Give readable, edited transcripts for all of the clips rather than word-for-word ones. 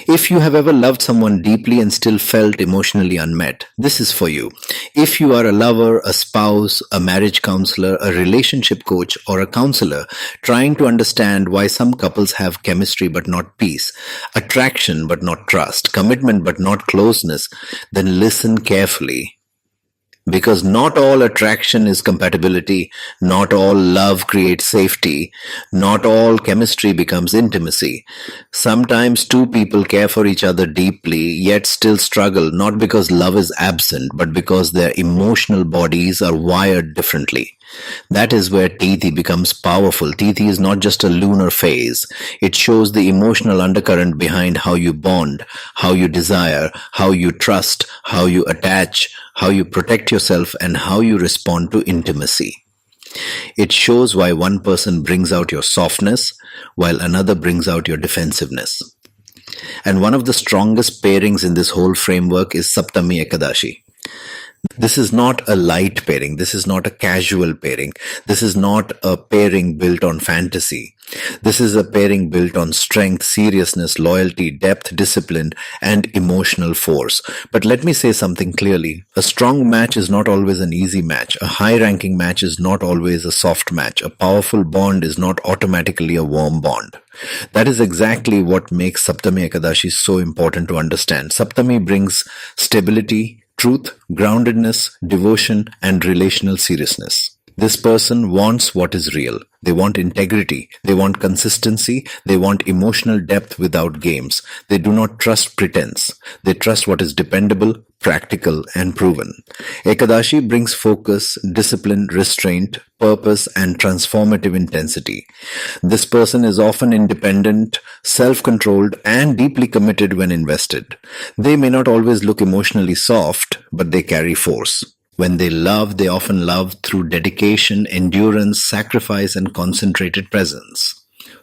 If you have ever loved someone deeply and still felt emotionally unmet, this is for you. If you are a lover, a spouse, a marriage counselor, a relationship coach, or a counselor trying to understand why some couples have chemistry but not peace, attraction but not trust, commitment but not closeness, then listen carefully. Because not all attraction is compatibility, not all love creates safety, not all chemistry becomes intimacy. Sometimes two people care for each other deeply, yet still struggle, not because love is absent, but because their emotional bodies are wired differently. That is where Tithi becomes powerful. Tithi is not just a lunar phase. It shows the emotional undercurrent behind how you bond, how you desire, how you trust, how you attach, how you protect yourself, and how you respond to intimacy. It shows why one person brings out your softness, while another brings out your defensiveness. And one of the strongest pairings in this whole framework is Saptami Ekadashi. This is not a light pairing. This is not a casual pairing. This is not a pairing built on fantasy. This is a pairing built on strength, seriousness, loyalty, depth, discipline, and emotional force. But let me say something clearly. A strong match is not always an easy match. A high-ranking match is not always a soft match. A powerful bond is not automatically a warm bond. That is exactly what makes Saptami Ekadashi so important to understand. Saptami brings stability, truth, groundedness, devotion, and relational seriousness. This person wants what is real. They want integrity. They want consistency. They want emotional depth without games. They do not trust pretense. They trust what is dependable, practical, and proven. Ekadashi brings focus, discipline, restraint, purpose, and transformative intensity. This person is often independent, self-controlled, and deeply committed when invested. They may not always look emotionally soft, but they carry force. When they love, they often love through dedication, endurance, sacrifice, and concentrated presence.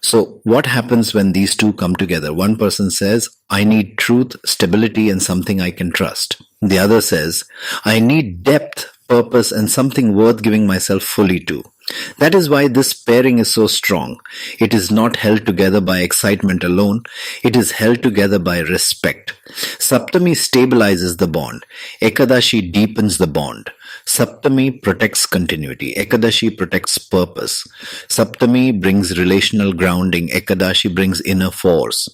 So what happens when these two come together? One person says, I need truth, stability, and something I can trust. The other says, I need depth, purpose, and something worth giving myself fully to. That is why this pairing is so strong. It is not held together by excitement alone. It is held together by respect. Saptami stabilizes the bond. Ekadashi deepens the bond. Saptami protects continuity. Ekadashi protects purpose. Saptami brings relational grounding. Ekadashi brings inner force.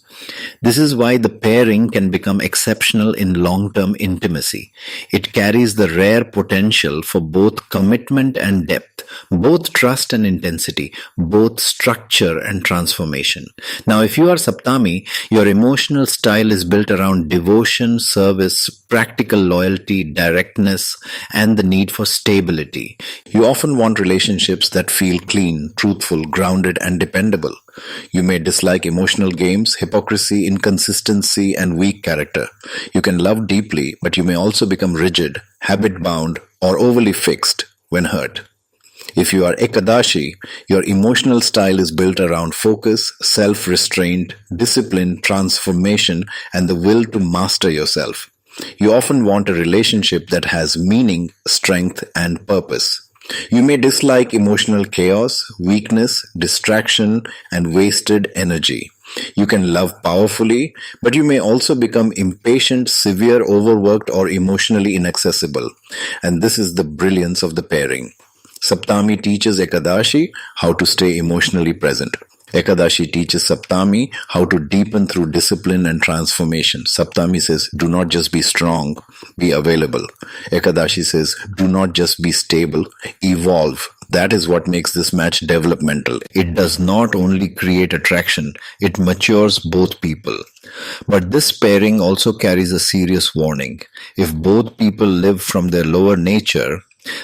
This is why the pairing can become exceptional in long-term intimacy. It carries the rare potential for both commitment and depth, both trust and intensity, both structure and transformation. Now, if you are Saptami, your emotional style is built around devotion, service, practical loyalty, directness, and the need for stability. You often want relationships that feel clean, truthful, grounded, and dependable. You may dislike emotional games, hypocrisy, inconsistency, and weak character. You can love deeply, but you may also become rigid, habit-bound, or overly fixed when hurt. If you are Ekadashi, your emotional style is built around focus, self-restraint, discipline, transformation, and the will to master yourself. You often want a relationship that has meaning, strength, and purpose. You may dislike emotional chaos, weakness, distraction, and wasted energy. You can love powerfully, but you may also become impatient, severe, overworked, or emotionally inaccessible. And this is the brilliance of the pairing. Saptami teaches Ekadashi how to stay emotionally present. Ekadashi teaches Saptami how to deepen through discipline and transformation. Saptami says, do not just be strong, be available. Ekadashi says, do not just be stable, evolve. That is what makes this match developmental. It does not only create attraction, it matures both people. But this pairing also carries a serious warning. If both people live from their lower nature,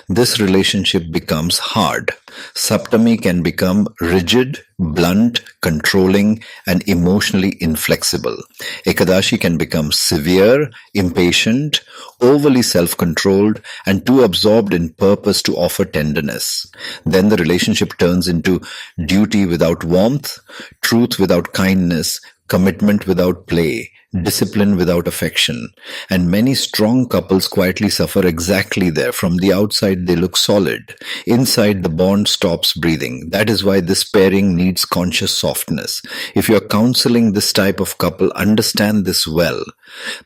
this relationship becomes hard. Saptami can become rigid, blunt, controlling, and emotionally inflexible. Ekadashi can become severe, impatient, overly self-controlled, and too absorbed in purpose to offer tenderness. Then the relationship turns into duty without warmth, truth without kindness, commitment without play, discipline without affection. And many strong couples quietly suffer exactly there. From the outside, they look solid. Inside, the bond stops breathing. That is why this pairing needs conscious softness. If you're counseling this type of couple, understand this well.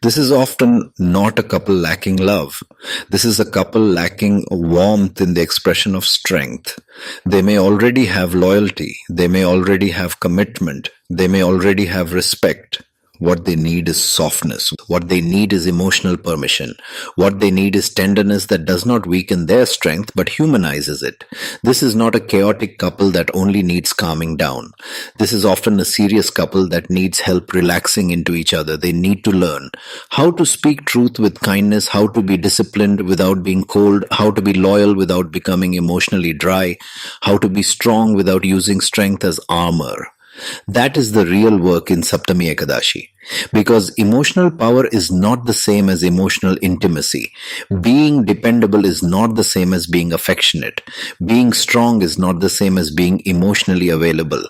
This is often not a couple lacking love. This is a couple lacking warmth in the expression of strength. They may already have loyalty. They may already have commitment. They may already have respect. What they need is softness. What they need is emotional permission. What they need is tenderness that does not weaken their strength but humanizes it. This is not a chaotic couple that only needs calming down. This is often a serious couple that needs help relaxing into each other. They need to learn how to speak truth with kindness, how to be disciplined without being cold, how to be loyal without becoming emotionally dry, how to be strong without using strength as armor. That is the real work in Saptami Ekadashi. Because emotional power is not the same as emotional intimacy. Being dependable is not the same as being affectionate. Being strong is not the same as being emotionally available.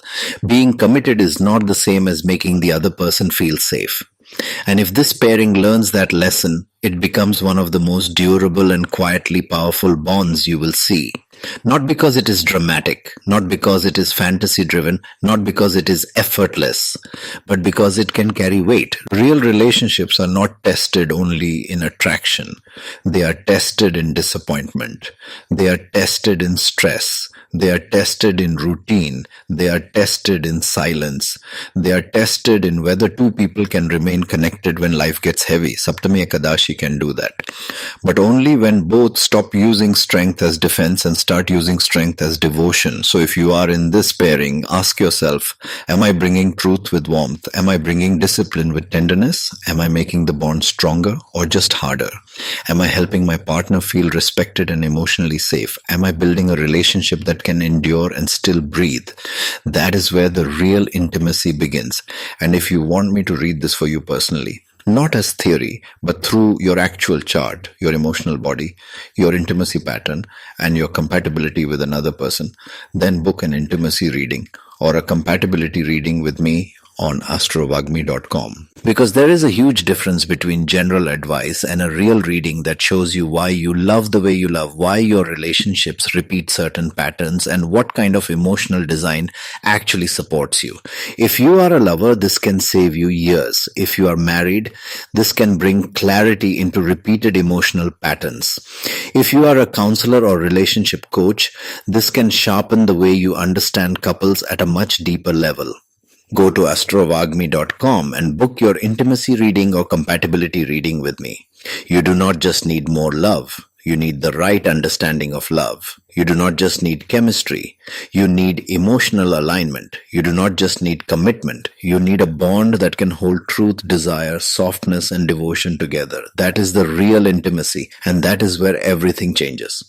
Being committed is not the same as making the other person feel safe. And if this pairing learns that lesson, it becomes one of the most durable and quietly powerful bonds you will see. Not because it is dramatic, not because it is fantasy driven, not because it is effortless, but because it can carry weight. Real relationships are not tested only in attraction. They are tested in disappointment. They are tested in stress. They are tested in routine. They are tested in silence. They are tested in whether two people can remain connected when life gets heavy. Saptami Ekadashi can do that. But only when both stop using strength as defense and start using strength as devotion. So if you are in this pairing, ask yourself, am I bringing truth with warmth? Am I bringing discipline with tenderness? Am I making the bond stronger or just harder? Am I helping my partner feel respected and emotionally safe? Am I building a relationship that can endure and still breathe? That is where the real intimacy begins. And if you want me to read this for you personally, not as theory, but through your actual chart, your emotional body, your intimacy pattern, and your compatibility with another person, then book an intimacy reading or a compatibility reading with me on astrovagmi.com. Because there is a huge difference between general advice and a real reading that shows you why you love the way you love, why your relationships repeat certain patterns, and what kind of emotional design actually supports you. If you are a lover, this can save you years. If you are married, this can bring clarity into repeated emotional patterns. If you are a counselor or relationship coach, this can sharpen the way you understand couples at a much deeper level. Go to astrovagmi.com and book your intimacy reading or compatibility reading with me. You do not just need more love. You need the right understanding of love. You do not just need chemistry. You need emotional alignment. You do not just need commitment. You need a bond that can hold truth, desire, softness, and devotion together. That is the real intimacy, and that is where everything changes.